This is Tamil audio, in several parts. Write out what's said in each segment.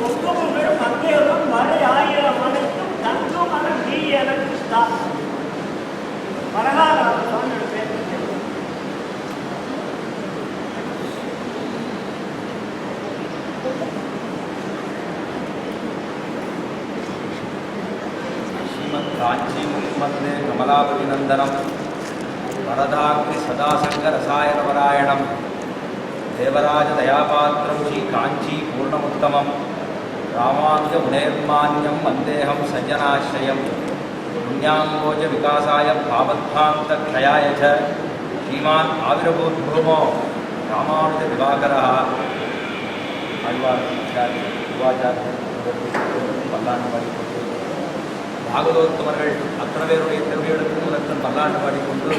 ஒவ்வொரு மத்தியமும் மழை 1000 மணிக்கும் தங்கும் மனம் நீ எனக்கு தான் வரகால பேர் कांचीमुनिमन्दे कमलापतिनन्दनं वरदाग्नि सदासङ्गरसायनपरायणं देवराजदयापात्रं श्री कांची पूर्णमुत्तमं रामानुजमुनेर्मान्यं वन्देऽहं सज्जनाश्रयं पुण्याम्भोजविकासाय भावध्वान्तक्षयाय च श्रीमान् आविर्भूद्भूमो रामानुजदिवाकरः பாகவதோத்தமர்கள் அத்தனை பேருடைய திருவிழத்துக்கும் ரத்தம் பல்லாண்டு பாடிக்கொண்டு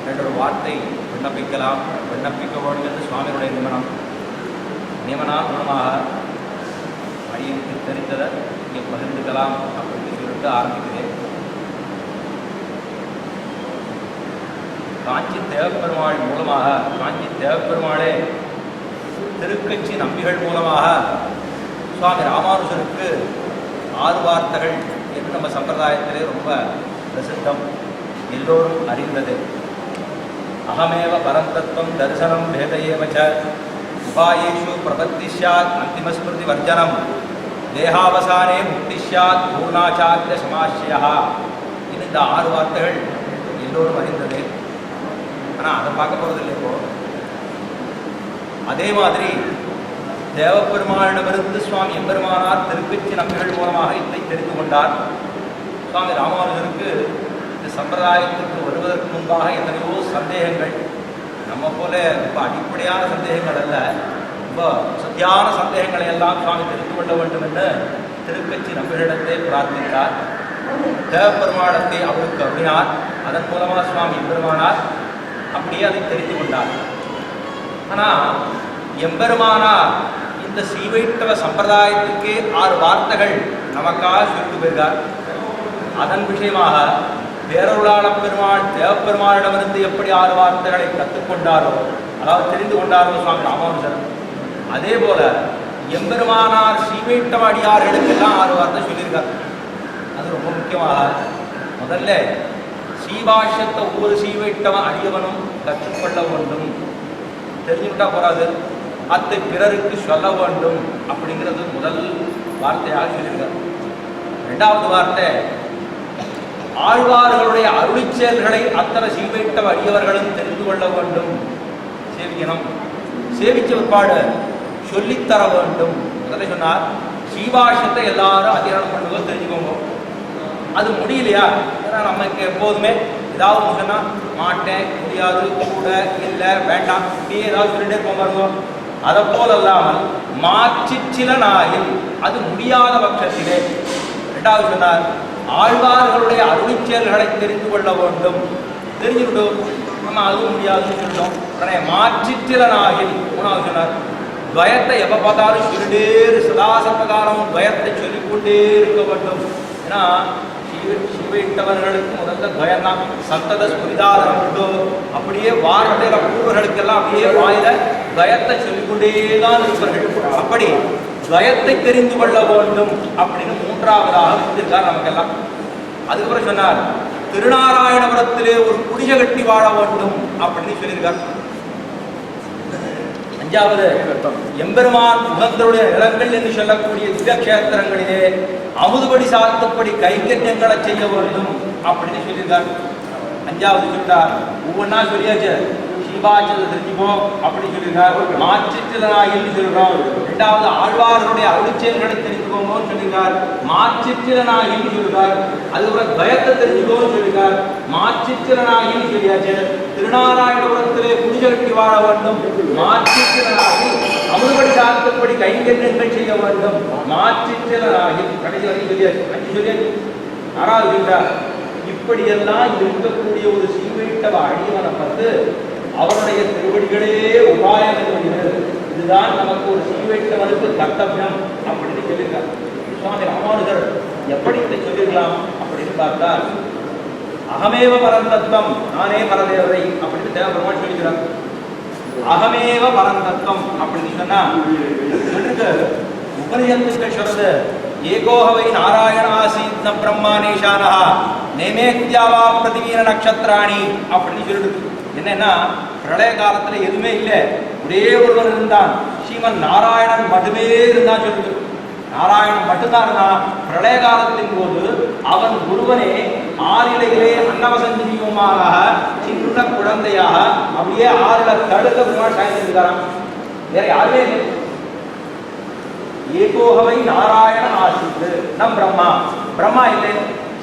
ரெண்டொரு வார்த்தை விண்ணப்பிக்கலாம். விண்ணப்பிக்க வேண்டும் என்று சுவாமியுடைய நியமனம் மூலமாக அடியனுக்கு தெரிந்ததை இங்கே பகிர்ந்துக்கலாம் அப்படின்னு சொல்லிட்டு ஆரம்பிக்கிறேன். காஞ்சி தேவப்பெருமாள் மூலமாக காஞ்சி தேவப்பெருமாளே திருக்கட்சி நம்பிகள் மூலமாக சுவாமி ராமானுஜருக்கு 6 வார்த்தைகள் என்று நம்ம சம்பிரதாயத்திலே ரொம்ப பிரசித்தம், எல்லோரும் அறிந்தது. அகமேவ பரந்தத்வம் தரிசனம் பேதையேவச்ச உபாயேஷு பிரபத்தி ஸ்யாத் அந்திமஸ்மிருதி வர்ஜனம் தேகாவசானே முக்தி ஸ்யாத் பூர்ணாச்சாரிய சமாசியா. இந்த 6 வார்த்தைகள் எல்லோரும் அறிந்தது. ஆனால் அதை பார்க்க போகிறதில்லை. இப்போ அதே மாதிரி தேவப்பெருமானிடமிருந்து சுவாமி எம்பெருமானார் திருக்கட்சி நம்பிகள் மூலமாக இதை தெரிந்து கொண்டார். சுவாமி ராமானுஜருக்கு இந்த சம்பிரதாயத்திற்கு வருவதற்கு முன்பாக எத்தனையோ சந்தேகங்கள், நம்ம போல ரொம்ப அடிப்படையான சந்தேகங்கள் அல்ல, ரொம்ப சத்தியான சந்தேகங்களை எல்லாம் சுவாமி தெரிந்து கொள்ள வேண்டும் என்று திருக்கட்சி நம்பிகளிடத்தை பிரார்த்தித்தார். தேவப்பெருமானத்தை அவருக்கு அருளினார். அதன் மூலமாக சுவாமி எம்பெருமானார் அப்படியே அதை தெரிந்து கொண்டார். ஆனால் எம்பெருமானார் இந்த சீவைட்டவ சம்பிரதாயத்துக்கே 6 வார்த்தைகள் நமக்காக சொல்லிட்டு போயிருக்கார். அதன் விஷயமாக பேரருளாள பெருமாள் தேவப்பெருமானிடமிருந்து எப்படி 6 வார்த்தைகளை கற்றுக்கொண்டாரோ, அதாவது தெரிந்து கொண்டாரோ சுவாமி ராமானுஜர், அதே போல எம்பெருமானார் சீவைட்டவ அடியார்களுக்கெல்லாம் 6 வார்த்தை சொல்லியிருக்கார். அது ரொம்ப முக்கியமாக முதல்ல சீபாஷ்யத்தை ஒவ்வொரு சீவைட்டவ அடியவனும் கற்றுக்கொள்ள வேண்டும், தெரிஞ்சுக்கிட்டா போறாது, அதை பிறருக்கு சொல்ல வேண்டும் அப்படிங்கிறது முதல் வார்த்தையாக சொல்லியிருக்கார். 2வது வார்த்தை ஆழ்வார்களுடைய அருளிச் செயல்களை அத்தனை சீவைட்ட அடியவர்களும் தெரிந்து கொள்ள வேண்டும், சேவிக்கணும், சேவிச்ச பிற்பாடு சொல்லித்தர வேண்டும். முதல்ல சொன்னார் சீபாஷ்யத்தை எல்லாரும் அதிகாரம் பண்ணுவோம், தெரிஞ்சுக்கோங்க. அது முடியலையா, ஏன்னா நமக்கு எப்போதுமே ஏதாவது சொன்னால் மாட்டேன், முடியாது, கூட, இல்லை, வேண்டாம், நீ ஏதாவது சொல்லிட்டே இருப்போம் பாருங்க. அதை போல் அல்லாமல் மாற்றிச்சில நாயில் அது முடியாத பட்சத்திலே 2வது சொன்னார் ஆழ்வார்களுடைய அருளிச் செயல்களை தெரிந்து கொள்ள வேண்டும். தெரிஞ்சுக்கிட்டோம், நம்ம அதுவும் முடியாதுன்னு சொல்லிட்டோம். உடனே மாற்றிச்சில நாயில் 3வது சொன்னார் துவயத்தை எப்போ பார்த்தாலும் சொல்லிட்டே சதாசர்வகாலம் துவயத்தை சொல்லிக்கொண்டே இருக்க வேண்டும். ஏன்னா சிவையிட்டவர்களுக்கு முதல்ல துவயம்தான் சந்தத ஸ்மிருதாதனம் உண்டோ, அப்படியே வாரடையில பூர்வர்களுக்கெல்லாம் அப்படியே வாயில துவயத்தை சொல்லிக்கொண்டே தான் இருப்பார்கள். அப்படி துவயத்தை தெரிந்து கொள்ள வேண்டும் அப்படின்னு 3வதாக வந்திருக்கார் நமக்கெல்லாம். அதுக்கப்புறம் சொன்னார் திருநாராயணபுரத்திலே ஒரு குடிய கட்டி வாழ வேண்டும் அப்படின்னு சொல்லியிருக்கார். 5வது எம்பெருமான் முகந்தருடைய நிலங்கள் என்று சொல்லக்கூடிய திவ்யக்ஷேத்திரங்களிலே அமுதுபடி சாத்தப்படி கைங்கரியங்களை செய்ய வேண்டும் அப்படின்னு சொல்லியிருக்கார். 5வது சொல்லிட்டார். ஒவ்வொன்றா சொல்லியாச்சு. சீபாச்சல் தெரிஞ்சுப்போம் அப்படின்னு சொல்லியிருக்கார். மாற்றிச்சிலனாயில் சொல்கிறோம். 2வது ஆழ்வார்களுடைய அருளிச்செயல்களை தெரிஞ்சுக்கோங்கன்னு சொல்லியிருக்கார். மாற்றிச்சிலனாயில் சொல்கிறார். அதுக்கப்புறம் பயத்தை தெரிஞ்சுக்கோன்னு சொல்லியிருக்கார். மாற்றிச்சிலனாயில் சொல்லியாச்சு. திருநாராயணபுரத்திலே குடிஜகட்டி வாழ வேண்டும், மாற்றிச்சிலனாயில் அமுதுபடி சாத்தப்படி கைங்கரியங்கள் செய்ய வேண்டும், மாற்றிச்சிலனாயில் கடைசி வரைக்கும் சொல்லியாச்சு. 5 சொல்லியாச்சு. 6வது சொல்லிட்டார். இப்படியெல்லாம் இருக்கக்கூடிய ஒரு சீவையிட்டவ அடியவனை பார்த்து அவருடைய திருவடிகளே உபாயம் என்று இதுதான் நமக்கு ஒரு சீவையிட்டவனுக்கு கர்த்தவியம் அப்படின்னு சொல்லியிருக்கார். சுவாமி ராமானுஜர் எப்படி இதை சொல்லியிருக்கலாம் அப்படின்னு பார்த்தா அகமேவ பரந்தத்வம், நானே பரதேவதை அப்படின்னு தேவபெருமான் சொல்லிக்கிறார். அகமேவ பரந்தத்வம் அப்படின்னு சொன்னா சொன்னது ஏகோஹவை நாராயணாசீத் ந பிரம்மானேஷானஹ நேமேத்யாவா பிரதிவீன நட்சத்திராணி அப்படின்னு சொல்லிடுது. என்னன்னா பிரளய காலத்துல எதுவுமே இல்லை, ஒரே ஒருவர் இருந்தான், ஸ்ரீமன் நாராயணன் மட்டுமே இருந்தான் சொல்லிட்டு. நாராயணன் மட்டும்தான் இருந்தான். பிரளய காலத்தின் போது அவன் ஒருவனே ஆறிலையிலே அன்னவசஞ்சீவமாக சின்ன குழந்தையாக அப்படியே ஆறில தடுக்க பெருமாள் சாய்ந்திருக்காராம். வேற யாருமே இல்லை. ஏகோஹவை நாராயண ஆசித்து நம் பிரம்மா, பிரம்மா இல்லை,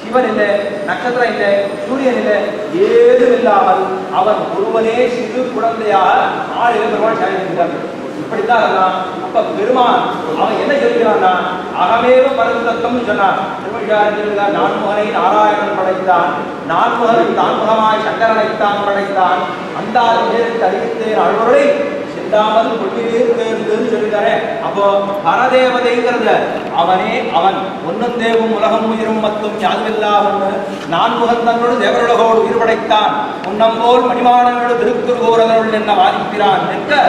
சிவன் இல்லை, நட்சத்திரம் இல்லை, சூரியன் இல்லை, ஏதும் இல்லாமல் அவன் ஒருவனே சிறு குழந்தையாக ஆறில பெருமாள் சாய்ந்திருக்கார்கள். இப்படித்தான் இருந்தான். அப்ப பெருமான் அவன் என்ன சொல்கிறான்னா அகமேவ பரந்தத்தம் சொன்னான். திருவள்ளுவர் நான்முகனை நாராயணன் படைத்தான், நான்முகன் தான்முகமாய் சங்கரனைத்தான் படைத்தான், அந்த நேரத்தை அறிவித்தேன் அழுவரை சிந்தாமல் கொட்டினீர் தேர்ந்ததுன்னு சொல்லிட்டாரே. அப்போ பரதேவதைங்கிறத அவனே அவன் ஒன்னும் தேவும் உலகம் உயிரும் மத்தும் யாதுமில்லாவன்னு நான்முகன் தன்னோடு தேவருலகோடு உயிர் படைத்தான், உன்னம் போல் மணிமாடனோடு திருக்குறுகோரனோடு என்ன வாதிக்கிறான் நிற்க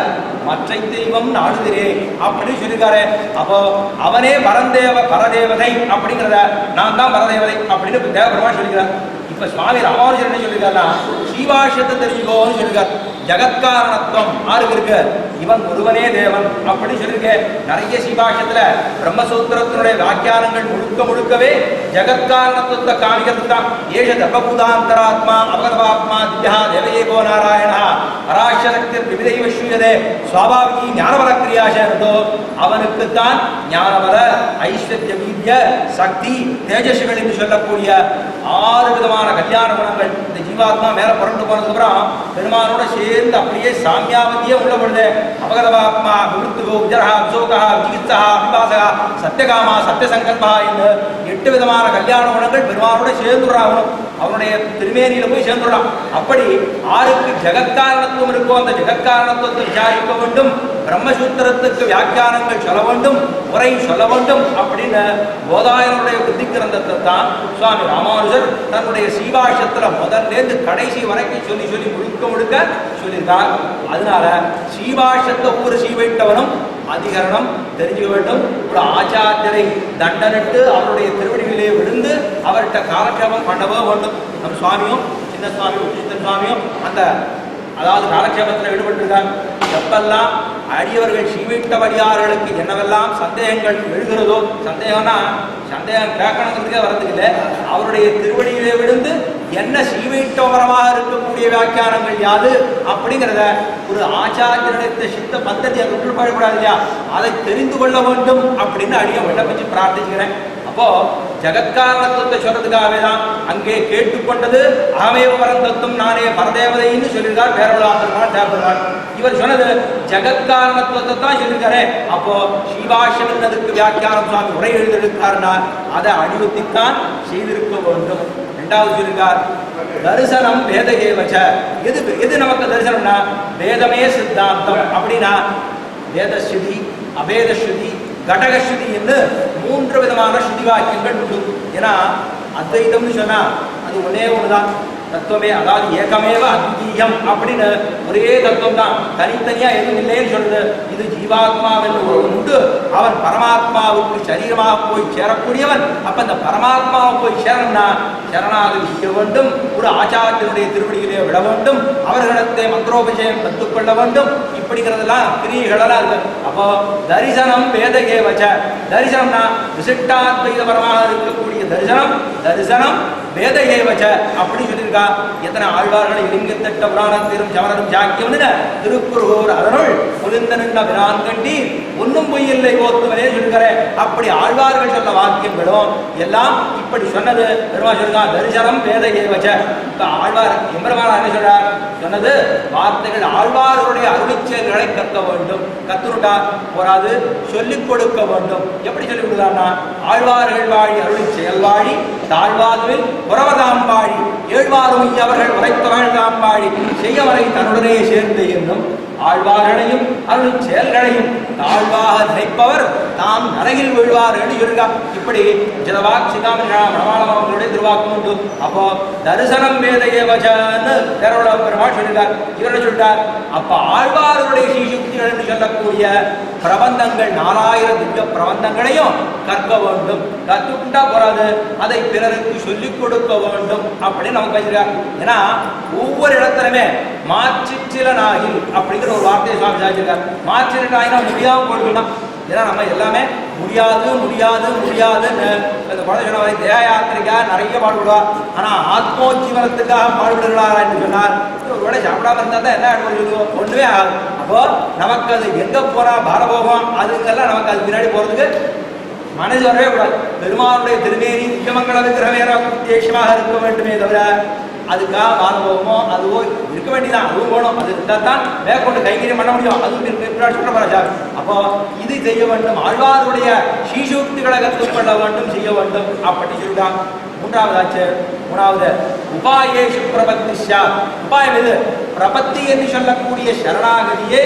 மற்ற தெய்வம் நாடுதிரே அப்படின்னு சொல்லிருக்காரு. அப்போ அவனே பரதேவதை அப்படிங்கிறத நான் தான் பரதேவதை அப்படின்னு தேவபெருமான் சொல்லிக்கிறார். இப்ப சுவாமி ராமானுஜர் என்ன சொல்லிருக்காருன்னா சீவாஷத்தை தெரிஞ்சுக்கோன்னு சொல்லிருக்கார். ஜகத்காரணத்துவம் யாருக்கு இருக்கு? இவன் ஒருவனே தேவன் அப்படி சொல்லிருக்க. நிறைய சீபாஷத்துல பிரம்மசூத்திரத்தினுடைய வியாக்கியானங்கள் முழுக்கவே ஜகத்காரணத்துவத்தை காமிக்கிறதுக்கு தான். ஏஷ தர்மபூதாந்தராத்மா அவகதவாத்மா திவ்யா தேவயேகோ நாராயணா பராசக்தி விவிதைவ ஸ்ரூயதே சுவாபாவிகி ஞானபல கிரியாசோ அவனுக்குத்தான் ஞானபல ஐஸ்வர்ய வீரிய சக்தி தேஜஸ்கள் என்று சொல்லக்கூடிய 6 விதமான கல்யாண குணங்கள் இந்த ஜீவாத்மா மேல புரண்டு போனதுக்கு அப்புறம் பெருமானோட சேர்ந்து அப்படியே சாமியாவதியே உள்ள பொழுது அபகதவாத்மா விருத்துகோ விஜரஹா விசோகா விசிகித்சா விபாசகா சத்தியகாமா சத்தியசங்கல்பா என்று 8 விதமான கல்யாண குணங்கள் பெருமானோட சேர்ந்துடுறான். அவனுடைய திருமேனியில போய் சேர்ந்துடுறான். அப்படி ஆருக்கு ஜெகத்காரணத்துவம் இருக்கோ அந்த ஜெகத்காரணத்துவத்தை விசாரிக்க வேண்டும், பிரம்மசூத்திரத்துக்கு வியாக்கியானங்கள் சொல்ல வேண்டும், உரை சொல்ல வேண்டும் அப்படின்னு போதாயனுடைய புத்தி கிரந்தத்தை தான் சுவாமி ராமானுஜர் தன்னுடைய சீபாஷத்துல முதல்லேருந்து கடைசி வரைக்கும் சொல்லி முழுக்க சொல்லியிருக்கார். அதனால சீபாஷத்தை ஒவ்வொரு சீவைட்டவனும் அதிகரணம் தெரிஞ்சுக்க வேண்டும். ஒரு ஆச்சாரியரை தண்டனிட்டு அவருடைய திருவடிகளிலே விழுந்து அவர்கிட்ட காலக்ஷேபம் பண்ணவோ வேண்டும். நம் சுவாமியும் சின்ன சுவாமியும் உச்சித்த சுவாமியும் அந்த அதாவது காலக்ஷேபத்தில் ஈடுபட்டிருக்காங்க. எப்பெல்லாம் அடியவர்கள் சீவிட்டவடியார்களுக்கு என்னவெல்லாம் சந்தேகங்கள் எழுகிறதோ, சந்தேகம் கேட்கணுங்கிறதுக்கே வரதுக்கு இல்லை, அவருடைய திருவடியிலே விழுந்து என்ன சீவைட்டவரமாக இருக்கக்கூடிய வியாக்கியானங்கள் யாது அப்படிங்கிறத ஒரு ஆச்சாரியத்தை சித்த பద్ధதியை விட்டுப்படக்கூடாது இல்லையா, அதை தெரிந்து கொள்ள வேண்டும் அப்படின்னு அடிய விண்ணப்பிச்சு பிரார்த்திச்சுக்கிறேன். அப்போ ஜகத்காரணத்துவத்தை சொல்றதுக்காகவே தான் அங்கே கேட்டுக்கொண்டது அகமேவ பரந்தத்துவம் நானே பரதேவதைன்னு சொல்லியிருக்கார் பேரவளாந்தர் தேவபெருமான். இவர் சொன்னது ஜகத்காரணத்துவத்தை தான் சொல்லியிருக்காரு. அப்போ ஸ்ரீபாஷ்யம்ன்றதுக்கு வியாக்கியானம் சுவாமி உரை எழுதியிருக்காருன்னா அதை அடிவத்தித்தான் செய்திருக்க வேண்டும். இரண்டாவது சொல்லியிருக்கார் தரிசனம் வேதகேவச்ச. எது நமக்கு தரிசனம்னா வேதமே சித்தாந்தம். அப்படின்னா வேதஸ்ருதி அபேதஸ்ருதி கடகஸ்ருதி என்று 3 விதமான ஸ்ருதி வாக்கியங்கள் உண்டு. ஏன்னா அத்வைதம்னு சொன்னா அது ஒன்னே ஒண்ணுதான் தத்துவமே, அதாவது ஏகமேவ அத்விதீயம் அப்படின்னு ஒரே தத்துவம் தான், தனித்தனியா எதுவும் இல்லைன்னு சொல்றது. இது ஜீவாத்மாவென்று ஒரு உண்டு, அவன் பரமாத்மாவுக்கு சரீரமாக போய் சேரக்கூடியவன். அப்ப இந்த பரமாத்மாவை போய் சேரணும்னா சரணாகதி செய்ய வேண்டும், ஒரு ஆச்சாரியனுடைய திருவடியிலே விட வேண்டும், அவர்களிடத்தை மந்திரோபஜயம் கற்றுக்கொள்ள வேண்டும். இப்படிங்கிறதெல்லாம் கிரியைகளெல்லாம் இருக்கு. அப்போ தரிசனம் வேதகே வச்ச. தரிசனம்னா விசிஷ்டாத்வைதபரமாக இருக்கக்கூடிய தரிசனம் வேதகே வச்ச அப்படி சொல்லியிருக்கா. எத்தனை ஆழ்வார்களை இலிங்கத்திட்ட புராணத்திலும் சமணரும் சாக்கியம் திருக்குறுகோர் அதனுள் முதிர்ந்த நின்ற பிரான் கண்டி ஒன்னும் பொய்யில்லை ஓத்துவனே சொல்கிற. அப்படி ஆழ்வார்கள் சொன்ன வாக்கியங்களும் எல்லாம் இப்படி சொன்னது பெருமா சொல்லுங்க தரிசனம் வேதகே வச்ச. இப்ப ஆழ்வார் எம்பெருமானார் என்ன சொல்றார்? சொன்னது வார்த்தைகள் ஆழ்வார்களுடைய அருளிச்செயல்களை கற்க வேண்டும். கத்துனுட்டா போராது, சொல்லிக் கொடுக்க வேண்டும். எப்படி சொல்லிக் கொடுத்தார்னா ஆழ்வார்கள் வாழி அருளி செயல் வாழி தாழ்வாதுவில் புறவதாம் வாழி ஏழ்வாரும் அவர்கள் உரைத்தவர்கள் தாம் வாழி செய்யவரை தன்னுடனே சேர்ந்து என்னும் ஆழ்வார்களையும் அருள் செயல்களையும் தாழ்வாக நினைப்பவர் தாம் நரகில் விழுவார் என்று சொல்கிறார். இப்படி ஜலவாக் சிதாமனுடைய திருவாக்கு உண்டு. அப்போ தரிசனம் வேதைய வச்சன்னு பெருமாள் சொல்கிறார். இவரை சொல்றார். அப்ப ஆழ்வார்களுடைய சீசுக்திகள் என்று சொல்லக்கூடிய பிரபந்தங்கள் 4000 திவ்ய பிரபந்தங்களையும் கற்க வேண்டும். கற்றுக்கிட்டா போறாது, அதை பிறருக்கு சொல்லிக் கொடுக்க வேண்டும் அப்படின்னு நமக்கு வச்சிருக்காங்க. ஏன்னா ஒவ்வொரு இடத்துலயுமே மாற்றிச்சிலனாகி அப்படிங்கிற ஒரு வார்த்தையை சுவாமி சாதிச்சிருக்காரு. மாற்றினாயினா முடியாம போயிடும்னா, ஏன்னா நம்ம எல்லாமே முடியாது முடியாது முடியாதுன்னு இந்த குழந்தை சொன்ன தேக யாத்திரைக்காக நிறைய பாடுபடுவா. ஆனா ஆத்மோஜீவனத்துக்காக பாடுபடுகிறாரா என்று சொன்னார். ஒரு வேளை சாப்பிடாம இருந்தா தான் என்ன சொல்லுவோம், ஒண்ணுமே ஆகும். அப்போ நமக்கு அது எங்க போறா பாரபோகம் அதுக்கெல்லாம் நமக்கு அது பின்னாடி போறதுக்கு மனது வரவே கூடாது. பெருமானுடைய திருமேனி நிஜமங்கள விக்கிரமேன உத்தேசமாக இருக்க வேண்டுமே தவிர அதுக்காக பாரபோகமோ அதுவோ இருக்க வேண்டியதான். அதுவும் போகணும். அது இருந்தால் தான் மேற்கொண்டு கைங்கரியம் பண்ண முடியும். அதுவும் சொல்ல. அப்போ இது செய்ய வேண்டும். ஆழ்வாருடைய ஸ்ரீசூக்திகளை கற்றுக்கொள்ள வேண்டும், செய்ய வேண்டும் அப்படி சொல்லிட்டாங்க. மூணாவது உபாயேஷு பிரபத்தி சாத். உபாயம் இது பிரபத்தி என்று சொல்லக்கூடிய சரணாகதியே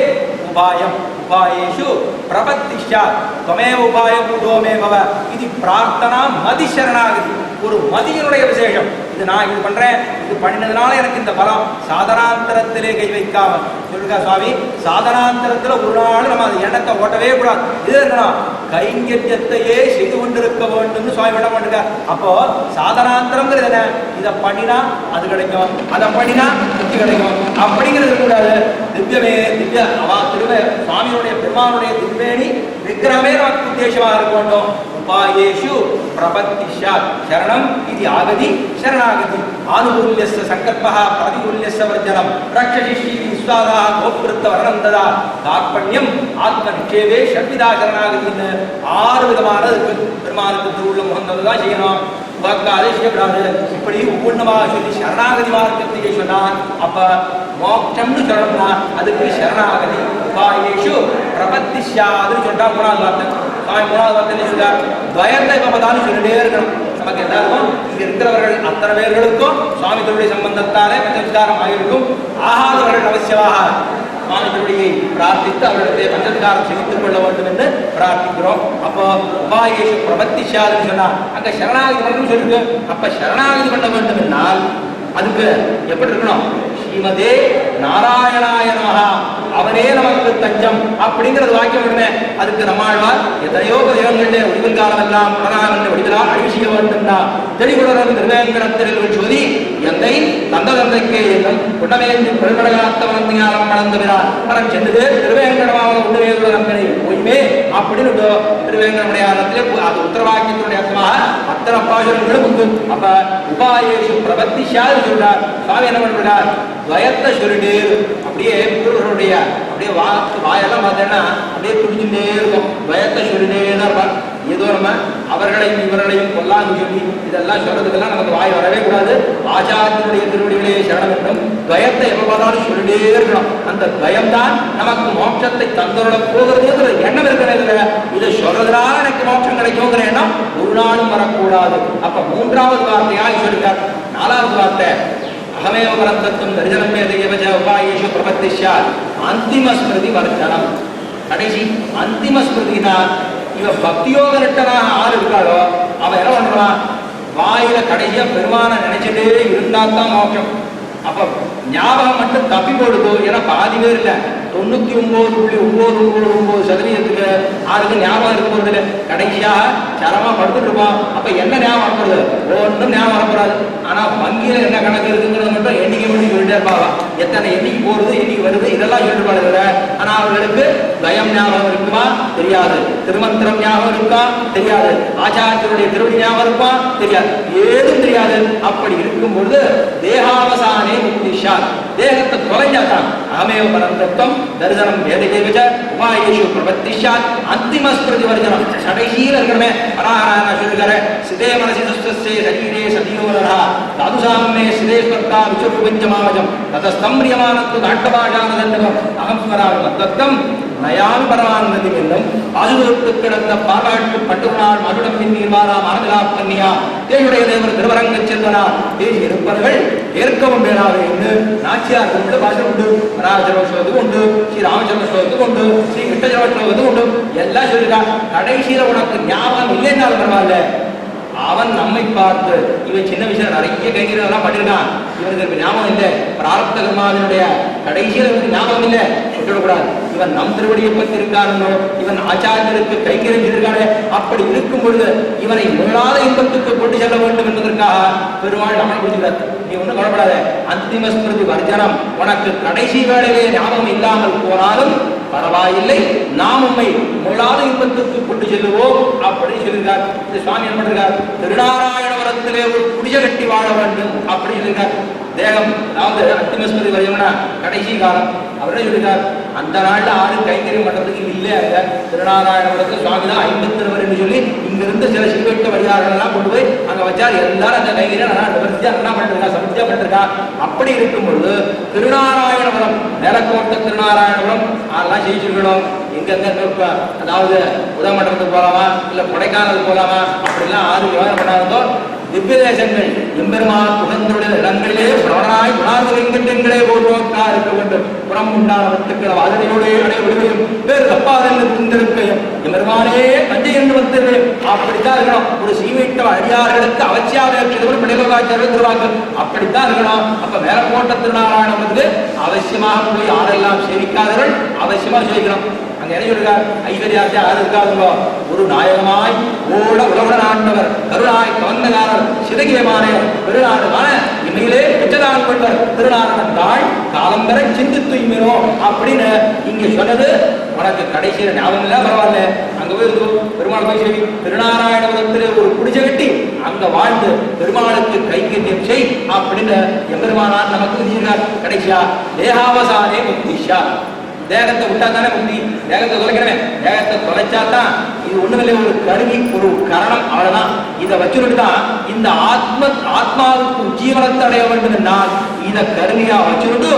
உபாயம். உபாயேஷு பிரபத்தி சாத். त्वमेव உபாயம் பூதோமே பவ. இது பிரார்த்தனா மதி சரணாகதி. ஒரு மதியினுடைய விசேஷம். இது நான் இது பண்றேன், இது பண்ணினதுனால எனக்கு இந்த பலம். சாதனாந்தரத்திலே கை வைக்காம சொல்லுங்க சுவாமி, சாதனாந்தரத்துல ஒரு நாள் நம்ம அது எண்ணத்தை ஓட்டவே கூடாது. இது இருக்கணும், கைங்கரியத்தையே செய்து கொண்டிருக்க வேண்டும் சுவாமி விட மாட்டுங்க. அப்போ சாதனாந்தரங்கிறது என்ன, இதை பண்ணினா அது கிடைக்கும், அதை பண்ணினா திருப்தி கிடைக்கும் அப்படிங்கிறது கூடாது. திவ்யமே திவ்ய அவா திருவே சுவாமியுடைய பெருமானுடைய திவ்யேனி விக்கிரமே நமக்கு உத்தேசமாக இருக்க வேண்டும். உபாயேஷு பிரபத்தி சாத். சரணம் இது ஆகதி சரணாகதி. ஆனுகூல்யஸ்ய சங்கல்பः பிரதிகூல்யஸ்ய வர்ஜனம். ரக்ஷசிஷ்டி விஸ்வாதா கோப்ருத்த வர்ணந்ததா. கார்பண்யம் ஆத்ம நிச்சேவே ஷட்விதா சரணாகதின்னு 6 விதமான பெருமானுக்கு திருவுள்ளம் உகந்ததுதான் செய்யணும். உகக்காலே செய்யப்படாது. இப்படி ஒவ்வொன்றுமாக சொல்லி சரணாகதி மார்க்கத்தை சொன்னான். அப்ப மோட்சம்னு சொல்லணும்னா அதுக்கு சரணாகதி. உபாயேஷு பிரபத்தி சாதுன்னு சொன்னா 3வது வார்த்தை. மூணாவது வார்த்தை சொல்றார், துவயத்தை இப்பதான் சொல்லிட்டே இருக்கணும். நமக்கு எல்லாருக்கும் இங்க இருக்கிறவர்கள் அத்தனை பேர்களுக்கும் சுவாமி திருடைய சம்பந்தத்தாலே பஞ்சவிகாரம் ஆகியிருக்கும். ஆகாதவர்கள் அவசியமாக சுவாமி திருடியை பிரார்த்தித்து அவர்களுடைய பஞ்சவிகாரம் செலுத்திக் கொள்ள வேண்டும் என்று பிரார்த்திக்கிறோம். அப்போ உபாயேஷு பிரபத்தி சாதுன்னு சொன்னா அங்க சரணாகதி பண்ணணும் சொல்லிருக்கு. அப்ப சரணாகதி பண்ண வேண்டும் என்றால் அதுக்கு எப்படி இருக்கணும், ஸ்ரீமதே நாராயணாய நமஹ, அவனே நமக்கு தஞ்சம் அப்படிங்கிறது வாக்கியம் விடுமே. அதுக்கு நம்மாழ்வார் எத்தனையோ தெய்வங்களே ஒளிவில் காலம் எல்லாம் உடனாக வடிவிலால் அழிவு செய்ய வேண்டும்னா தெளிவுடன் திருவேங்கடத்தில் சோதி எந்தை தந்த தந்தைக்கே என்னும் குண்டமேந்தி பெருமடகாத்தவனந்தியாலம் வளர்ந்துவினார் பரம் சென்றது திருவேங்கடமாக உண்டவேதுள்ள நம்பனை போயுமே அப்படின்னு திருவேங்கடமுடையாளத்திலே அது உத்தரவாக்கியத்தினுடைய அர்த்தமாக அத்தனை பாசுரங்களும் உண்டு. அப்ப உபாயேஷு பிரபத்தி சாது சொல்றார். சுவாமி என்ன பண்றார், துவயத்தை சொல்லிட்டு அப்படியே பூர்வருடைய அப்படியே வாயெல்லாம் பார்த்தேன்னா அப்படியே துடிச்சுட்டே இருக்கும். துவயத்தை சொல்லிட்டே தான் இருப்பார். ஏதோ நம்ம அவர்களையும் இவர்களையும் கொல்லான்னு சொல்லி இதெல்லாம் சொல்றதுக்கெல்லாம் நமக்கு வாய் வரவே கூடாது. ஆச்சாரியனுடைய திருவடிகளே சரணம் என்றும் துவயத்தை எப்ப பார்த்தாலும் சொல்லிட்டே இருக்கணும். அந்த துவயம் தான் நமக்கு மோட்சத்தை தந்தோட போகிறதுங்கிற எண்ணம் இருக்கிறது. இதை சொல்றதுனால எனக்கு மோட்சம் கிடைக்குங்கிற எண்ணம் ஒரு நாளும் வரக்கூடாது. அப்ப 3வது வார்த்தையாக சொல்லிட்டார். 4வது வார்த்தை அகமேவ பரந்தத்துவம் தரிசனம் ஏதையவஜ உபாயேஷு பிரபத்தி சாத். அந்திம ஸ்மிருதி வர்ஜனம். கடைசி அந்திம ஸ்மிருதினா இவ பக்தியோக நிட்டனாக ஆள் இருக்காளோ அவன் என்ன பண்றான், வாயில கடைசியா பெருமான நினைச்சிட்டே இருந்தா தான் மோட்சம். அப்ப ஞாபகம் மட்டும் தப்பி போடுதோ, ஏன்னா பாதி பேர் இல்லை 99.999% அதுக்கு ஞாபகம் இருக்க போறது இல்லை. கடைசியாக சரமா படுத்துட்டு இருப்போம். அப்ப என்ன ஞாபகம் வரப்படுது, ஒன்றும் ஞாபகம் வரப்படாது. ஆனா வங்கியில என்ன கணக்கு இருக்குங்கிறது மட்டும் எண்ணிக்கை பண்ணி சொல்லிட்டே இருப்பாங்க. எத்தனை எண்ணிக்கை போறது எண்ணிக்கை வருது இதெல்லாம் சொல்லிட்டு பாடுகிற. ஆனா அவர்களுக்கு பயம் ஞாபகம் இருக்குமா தெரியாது, திருமந்திரம் ஞாபகம் இருக்கா தெரியாது, ஆச்சாரியருடைய திருவடி ஞாபகம் இருக்குமா தெரியாது, ஏதும் தெரியாது. அப்படி இருக்கும் பொழுது தேகாவசானே முக்திஷா, தேகத்தை தொலைஞ்சாத்தான் அகமேவ பரந்தத்துவம் தரிசனம் வேதகேவச்ச உபாயேஷு பிரபத்திஷாத் அந்திம ஸ்மிருதி வர்ஜனம். கடைசியில் இருக்கணுமே பராஹரான சொல்லுகிற சிதே மனசி துஸ்தஸ்யே சரீரே சதியோரா தாதுசாமே சிதே ஸ்வர்த்தா விசுரு பஞ்சமாவஜம் ததஸ்தம்பிரியமானத்து நாட்டபாஷான தண்டகம் அகம் ஸ்மராமி மத்தத்தம் நயாமி பரமானந்தி என்னும் பாதுகாத்து கிடந்த பாராட்டு பட்டுநாள் மருடம் பின்னீர் வாரா மரமிலா பன்னியா தேயுடைய தேவர் திருவரங்க செல்வனா தேசி இருப்பவர்கள் ஏற்கவும் பேராது என்று நாச்சியார் உண்டு பாஷம் உண்டு, ராஜரவ ஸ்லோகத்துக்கு உண்டு, ஸ்ரீ ராமச்சந்திர ஸ்லோகத்துக்கு உண்டு, ஸ்ரீ கிருஷ்ணஜரவ ஸ்லோகத்துக்கு உண்டு, எல்லாம் சொல்லிருக்கா. கடைசியில உனக்கு ஞாபகம் இல்லைன்னாலும் பரவாயில்ல, அவன் நம்மை பார்த்து இவன் சின்ன விஷயம் நிறைய கைங்கிறதெல்லாம் பண்ணிருக்கான், இவனுக்கு ஞாபகம் இல்லை, பிராரப்த கர்மாவினுடைய கடைசியில் இவனுக்கு ஞாபகம் இல்லை விட்டுவிடக்கூடாது. இவன் நம் திருவடியை பற்றி இருக்கானோ, இவன் ஆச்சாரியருக்கு கைங்கரியம் செய்திருக்கானே, அப்படி இருக்கும் பொழுது இவனை மீளாத இன்பத்துக்கு கொண்டு செல்ல வேண்டும் என்பதற்காக பெருமாள் நம்மை குறிக்கிறார். நீ ஒன்றும் கவலைப்படாத, அந்திம ஸ்மிருதி வர்ஜனம், உனக்கு கடைசி வேளையிலே ஞாபகம் இல்லாமல் போனாலும் பரவாயில்லை, நாம் உண்மை மீளாத இன்பத்துக்கு கொண்டு செல்லுவோம் அப்படின்னு சொல்லியிருக்கார். இந்த சுவாமி என்ன பண்ணிருக்கார், திருநாராயணபுரத்திலே ஒரு குடிசை கட்டி வாழ வேண்டும் அப்படின்னு சொல்லியிருக்கார். தேகம் அதாவது அந்திமஸ்மிருதி வரையம்னா கடைசி காலம். அவரே சொல்லியிருக்கார், அந்த நாளில் ஆறு கைங்கரியம் பண்றதுக்கு இல்லை. அங்க திருநாராயணபுரத்து சுவாமி தான் 50 என்று சொல்லி இங்கிருந்து சில சிறுவெட்ட வழியாளர்கள் எல்லாம் கொண்டு போய் அங்க வச்சார். எல்லாரும் அந்த கைங்கரியம் என்ன பண்ணிருக்கா, சமர்த்தியா பண்ணிருக்கா. அப்படி இருக்கும் பொழுது திருநாராயணபுரம், மேலக்கோட்டை திருநாராயணபுரம் அதெல்லாம் ஜெயிச்சிருக்கணும். எங்கெங்க அதாவது உதமண்டலத்துக்கு போலாமா, இல்ல கொடைக்கானல் போலாமா, அப்படிலாம் ஆறு விவகாரம் பண்ணாதோ திவ்ய தேசங்கள் எம்பெருமான் புகழ்ந்துடைய இடங்களிலே பிரவனாய் குணார்ந்த வெங்கடங்களே ஓர்வோக்கா இருக்க வேண்டும். புறம் உண்டான வத்துக்கள் அதனையோடு விடுவையும் வேறு தப்பாதென்று புரிந்திருக்கையும் எம்பெருமானே தஞ்சை என்று வந்திருக்கையும் அப்படித்தான் இருக்கணும். ஒரு சீமையிட்ட அடியார்களுக்கு அவசியாவேற்றவர் பிள்ளைகளாச்சாரிய திருவாக்கு அப்படித்தான் இருக்கணும். அப்ப மேலக்கோட்டை திருநாராயணத்துக்கு அவசியமாக போய் யாரெல்லாம் சேவிக்காதவர்கள் அவசியமா சேவிக்கணும். அங்க என்ன சொல்றார், ஐஸ்வர்யாத்தை யாரும் இருக்காதுங்களோ, ஒரு நாயகமாய் ஓட உலகுடன் ஆண்டவர் கருணாய் கவர்ந்தகாரர் சிதகியமான பெருநாடுமான இமையிலே பெற்றதான் கொண்டவர் திருநாரணன் தாள் காலம் பெற சிந்து தூய்மையோ அப்படின்னு இங்க சொன்னது. உனக்கு கடைசியில ஞாபகம் இல்ல, பரவாயில்ல, அங்க போய் பெருமாள் போய் சரி திருநாராயணபுரத்திலே ஒரு குடிசை கட்டி அங்க வாழ்ந்து பெருமாளுக்கு கைங்கரியம் செய் அப்படின்னு எம்பெருமானார் நமக்கு விதிக்கிறார். கடைசியா தேகாவசானே முக்திஷா, தேகத்தை விட்டா தானே முக்தி, தேகத்தை தொலைக்கிறேன், தேகத்தை தொலைச்சாதான் இது ஒண்ணுமில்லை, ஒரு கருவி, ஒரு கரணம், அவ்வளவுதான். இதை வச்சுட்டு தான் இந்த ஆத்மாவுக்கு உஜ்ஜீவனத்தை அடைய வேண்டும் என்றால் இதை கருவியா வச்சுட்டு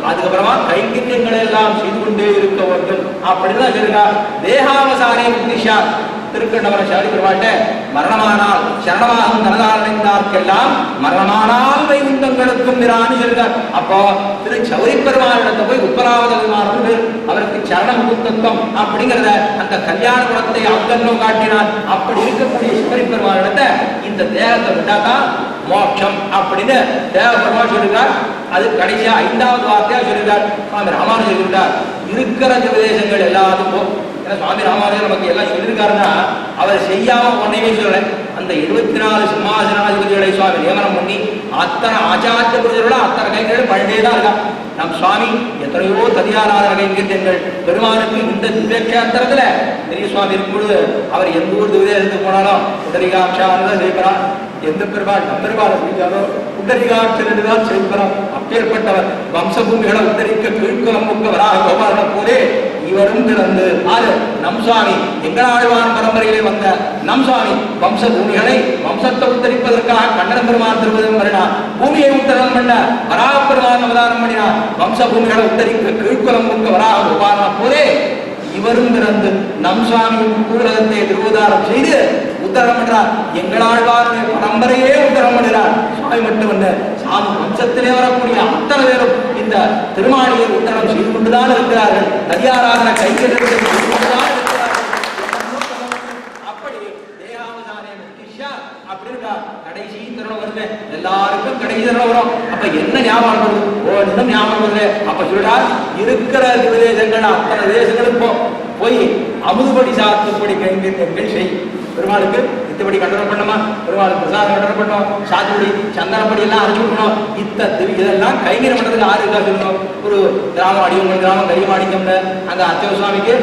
அதுக்கப்புறமா கைங்கரியங்களை எல்லாம் செய்து கொண்டே இருக்க வேண்டும் அப்படின்னு தான் சொல்லுங்க. தேகாவசானே முக்திஷா திருக்கண்டவர சாரி பெருமாட்ட மரணமானால் சரணமாகும் தனதாரணைந்தார்க்கெல்லாம் மரணமானால் வைகுந்தங்களுக்கும் நிறான்னு சொல்றார். அப்போ திரு சௌரி பெருமானிடத்தை போய் உப்பராவத பெருமானு அவருக்கு சரண முகுந்தத்துவம் அப்படிங்கிறத அந்த கல்யாண குணத்தை அங்கன்னோ காட்டினார். அப்படி இருக்கக்கூடிய சிவரி பெருமானிடத்தை இந்த தேகத்தை விட்டாதான் மோட்சம் அப்படின்னு தேவ பெருமாள் சொல்லிருக்கார். அது கடைசியா 5வது வார்த்தையா சொல்லிருக்கார். சுவாமி ராமானு சொல்லியிருக்கார், இருக்கிற உபதேசங்கள் எல்லாத்துக்கும் சுவாமி ராமானுஜர் நமக்கு எல்லாம் சொல்லியிருக்காருன்னா அவர் செய்யாம ஒன்னையுமே சொல்லல. அந்த 24 சிம்மாசனாதிபதிகளை சுவாமி நியமனம் பண்ணி அத்தனை ஆச்சாரிய புரிதலோட அத்தனை கைகள் பண்ணிட்டேதான் இருக்கா. நம் சுவாமி எத்தனையோ ததியாராதன கைங்கரியங்கள் பெருமானுக்கு இந்த திவ்யக்ஷேத்திரத்துல பெரிய சுவாமி இருக்கும்பொழுது அவர் எந்த ஊர் திவ்யதேசத்துக்கு போனாலும் உடரிகாட்சாதான் செய்கிறார். எந்த பெருமாள் நம் பெருமாளை செஞ்சாலும் உடரிகாட்சதான் செய்கிறார். அப்பேற்பட்டவர் வம்சபூமிகளை உத்தரிக்க கீழ்குலம் முக்க வராக கோபாலனை போலே இவரும் பிறந்து ஆறு நம் சுவாமி எங்களாழ்வான் பரம்பரையிலே வந்த நம் சுவாமி வம்ச பூமிகளை வம்சத்தை உத்தரிப்பதற்காக கண்ணன் பெருமான் திருவதம் பண்ணினார். பூமியை உத்தரம் பண்ண வராக பெருமான் அவதாரம் பண்ணினார். வம்ச பூமிகளை உத்தரிக்க கீழ்குலம் முக்க வராக கோபாலனை போலே இவரும் பிறந்து நம் சுவாமியின் பூலகத்தை திருவதாரம் செய்து உத்தரம் பண்றார். எங்களாழ்வாருடைய பரம்பரையே உத்தரம் பண்ணுகிறார். சுவாமி மட்டுமல்ல, சாமி வம்சத்திலே வரக்கூடிய அத்தனை பேரும் இந்த திருமாளியை உத்தரம் செய்து கொண்டுதான் இருக்கிறார்கள். நதியாராதன கைகள் அப்படி தேகாவதானே முக்கிஷா அப்படி இருக்கா. கடைசி தருணம் வருது, எல்லாருக்கும் கடைசி தருணம் வரும். அப்ப என்ன ஞாபகம் வருது, ஓ இன்னும் ஞாபகம் வருது. அப்ப சொல்றார், இருக்கிற விதேசங்கள் அத்தனை தேசங்களுக்கும் போய் அமுதுபடி சாத்துப்படி கைங்கரியங்கள் செய். பெருமாளுக்கு இத்தபடி கண்டனம் பண்ணணுமா, பெருமாளுக்கு பிரசாதம் கண்டனம் பண்ணணும், சாத்துப்படி சந்தனப்படி எல்லாம் அரைச்சு விடணும். இதெல்லாம் கைங்கரியம் பண்றதுக்கு ஆறு இருக்கா சொல்லணும். ஒரு கிராமம் அடிவங்கள் கிராமம் கைமாடிக்கம்ல அங்க அர்ச்சக சுவாமிக்கு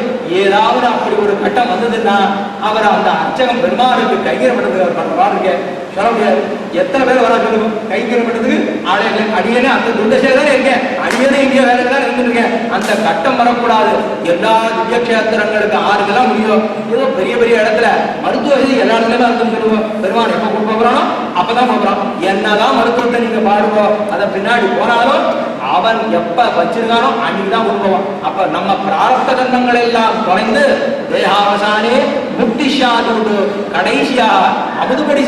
ஏதாவது அப்படி ஒரு கட்டம் வந்ததுன்னா அவர் அந்த அர்ச்சகம் பெருமாளுக்கு கைங்கரியம் பண்றதுக்கு பண்றவா இருக்க சொல்ல முடியாது. எத்தனை பேர் வரா சொல்லுவோம் கைங்கரியம் பண்றதுக்கு ஆளே அடியனே அந்த துண்டசே தானே இருக்கேன், அடியனே இங்கே வேலை தான் இருந்துருக்கேன். அந்த கட்டம் வரக்கூடாது. எல்லா திவ்யக்ஷேத்திரங்களுக்கு ஆறுக்கெல்லாம் முடியும். ஏதோ பெரிய பெரிய இடத்துல மருத்துவ வசதி எல்லா இடத்துலயுமே இருக்குன்னு சொல்லுவோம். பெருமாள் எப்ப கூட்டு போகிறானோ அப்பதான் போகிறான். என்னதான் மருத்துவத்தை நீங்க பாடுவோம், அதை பின்னாடி போனாலும் அவன் எப்ப வச்சிருக்கானோ அன்னைக்குதான் கொடுப்போம். அப்ப நம்ம பிராரப்த கந்தங்கள் எல்லாம் தொலைந்து தேகாவசானே முக்திஷாது கடைசியா அமுதுபடி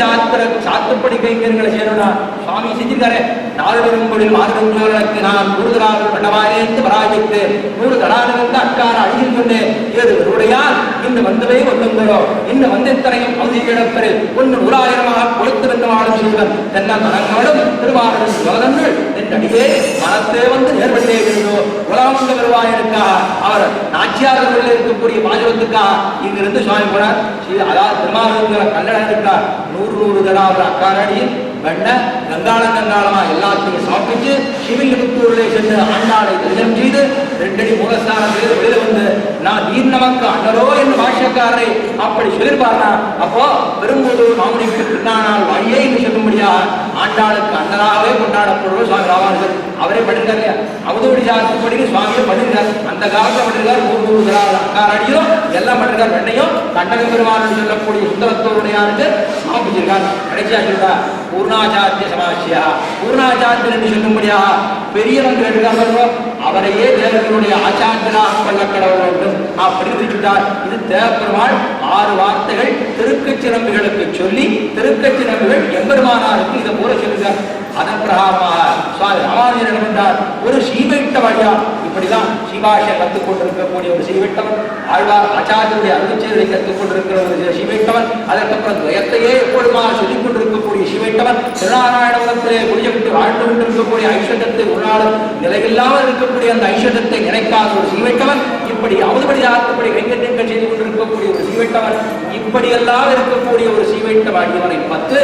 சாத்துப்படி கைங்கர்களை செய்யணும்னா சுவாமி செஞ்சிருக்காரு. நாளுடனும்பொழில் மாறுடங்களுக்கு நான் கூடுதலாக பண்ணவாயிருந்து பராஜித்து 100 தடாலிருந்து அக்கார அழியில் கொண்டு ஏது ஒருடையால் இந்த வந்தவே ஒன்றுங்களோ இந்த வந்தித்தனையும் அவதியிடப்பெரு 100,000 கொடுத்து வென்று வாழும் சூழன் தென்ன மனங்களும் திருவாரூர் சோதனங்கள் என் அடியே மனத்தே வந்து நேர்வழியே இருந்தோ உலகமங்க வருவாயனுக்காக அவர் நாச்சியாளர்களில் இருக்கக்கூடிய பாஜகத்துக்காக இங்கிருந்து சுவாமி போனார். அதாவது திருமாவளவன் கல்லணை இருக்கார். 100 தடாவது அக்காரடியில் வெண்ண கங்காளமா எல்லாத்தையும் சாப்பிட்டு சிவிலிபுத்தூரிலே சென்று ஆண்டாளை தரிசனம் செய்து 2 அடி மூலஸ்தானத்திலிருந்து வெளியில வந்து நான் நீர் நமக்கு அண்ணரோ என்று பாஷ்யக்காரரை அப்படி சொல்லியிருப்பார்னா அப்போ பெரும்புதூர் மாமுனிக்கு பின்னானால் வழியே என்று சொல்லும்படியா ஆண்டாளுக்கு அண்ணராகவே கொண்டாடப்படுவோம் சுவாமி ராமானுஜர். அவரே பண்ணிருக்காரு இல்லையா? அமுதுபடி சாத்துப்படி சுவாமியை பண்ணிருக்காரு. அந்த காலத்தில் பண்ணிருக்காரு. 100 தடாவது அக்காரடியும் எல்லாம் பண்ணிருக்காரு. வெண்ணையும் கண்டக பெருமான் சொல்லக்கூடிய சுந்தரத்தோருடையாருக்கு சமர்ப்பிச்சிருக்காரு. கடைசியா சொல்றா பூர்ணாச்சாரிய சமாசியா பூர்ணாச்சாரியன் என்று சொல்லும்படியாக பெரியவன் கேட்டுக்காரோ அவரையே தேவர்களுடைய ஆச்சாரியனாக கொள்ள கடவுள் வேண்டும் அப்படின்னு சொல்லிவிட்டார். இது தேவப்பெருமாள் 6 வார்த்தைகள் திருக்கச்சிரம்புகளுக்கு சொல்லி திருக்கச்சிரம்புகள் எம்பெருமானாருக்கு இதை போல சொல்லுகிறார். அதன் பிரகாரமாக சுவாமி ராமானுஜர் என்றார் ஒரு சீவைட்ட வழியா இப்படிதான் சீபாஷை கற்றுக் கொண்டிருக்கக்கூடிய ஒரு சீவைட்டவன், ஆழ்வார் ஆச்சாரியருடைய அருட்செயலை கற்றுக் கொண்டிருக்கிற ஒரு சீவைட்டவன், அதற்கப்புறம் துயத்தையே எப்பொழுதுமாக சொல்லிக் கொண்டிருக்கக்கூடிய சீவைட்டவன், திருநாராயணபுரத்திலே குடியவிட்டு வாழ்ந்து கொண்டிருக்கக்கூடிய ஐஸ்வர்யத்தை ஒரு நாளும் நிலையில்லாமல் இருக்கக்கூடிய அந்த ஐஸ்வர்யத்தை நினைக்காத ஒரு சீவைட்டவன், இப்படி அமுதுபடி ஆத்துப்படி கைங்கரியங்கள் செய்து கொண்டிருக்கக்கூடிய ஒரு சீவைட்டவன், இப்படியெல்லாம் இருக்கக்கூடிய ஒரு சீவைட்ட வாடியவனை பார்த்து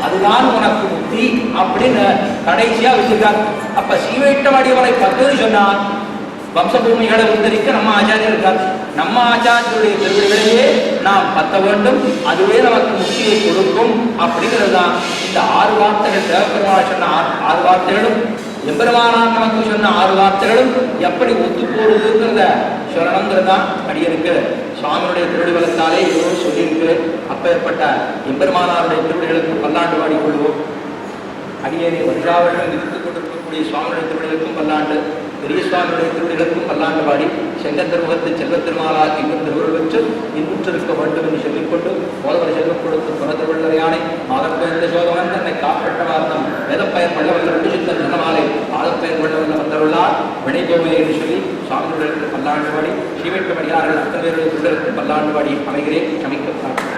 அதுதான் உனக்கு முக்தி அப்படின்னு கடைசியா வச்சிருக்கார். அப்ப சீவைட்ட வாடியவனை பத்துன்னு சொன்னா வம்சபூமிகளை உத்தரிக்க நம்ம ஆச்சாரியர் இருக்கார். நம்ம ஆச்சாரியருடைய திருவிழையே நாம் பத்த வேண்டும், அதுவே நமக்கு முக்தியை கொடுக்கும் அப்படிங்கிறது தான் இந்த 6 வார்த்தைகள். தேவபெருமாள் சொன்ன 6 வார்த்தைகளும் எம்பெருமானார் நமக்கு சொன்ன 6 வார்த்தைகளும் எப்படி ஒத்து போடுதுங்கிறத சொல்லணுங்கிறதான் அடியிருக்கு. சுவாமியுடைய திருவிழத்தாலே ஏதோ சொல்லியிருக்கு. அப்பேற்பட்ட எம்பெருமானாருடைய திருவிழைகளுக்கு பல்லாண்டு பாடி கொள்வோம். அடியேனை வருஷாவர்கள் நிறுத்திக் கொண்டிருக்கக்கூடிய சுவாமியுடைய திருவிழைகளுக்கும் பல்லாண்டு, பெரிய சுவாமியுடைய திருவிழைகளுக்கும் பல்லாண்டு பாடி செங்கத்திருமுகத்தை செல்வத் திருமாலாக இன்னும் திருவுருள் பெற்று இன்னுற்றிருக்க வேண்டும் என்று சொல்லிக்கொண்டு மோதவரை செல்வம் கொடுத்து புறத்திருவள்ளரையானை மாதப்பெயர்ந்த சோதவன் தன்னை காப்பட்ட வார்த்தம் வேதப்பயன் பள்ளவல்ல ரெண்டு சித்தன் சொன்னமாலை ஆதப்பயன் பள்ளவல்ல வந்தருளார் வினைபோமே என்று சொல்லி சுவாமியுடைய பல்லாண்டு பாடி ஸ்ரீவைட்ட மடியார்கள் அத்தனை பேருடைய திருவிழைகளுக்கு பல்லாண்டு பாடி அமைகிறேன். அமைக்கப்பட்டார்.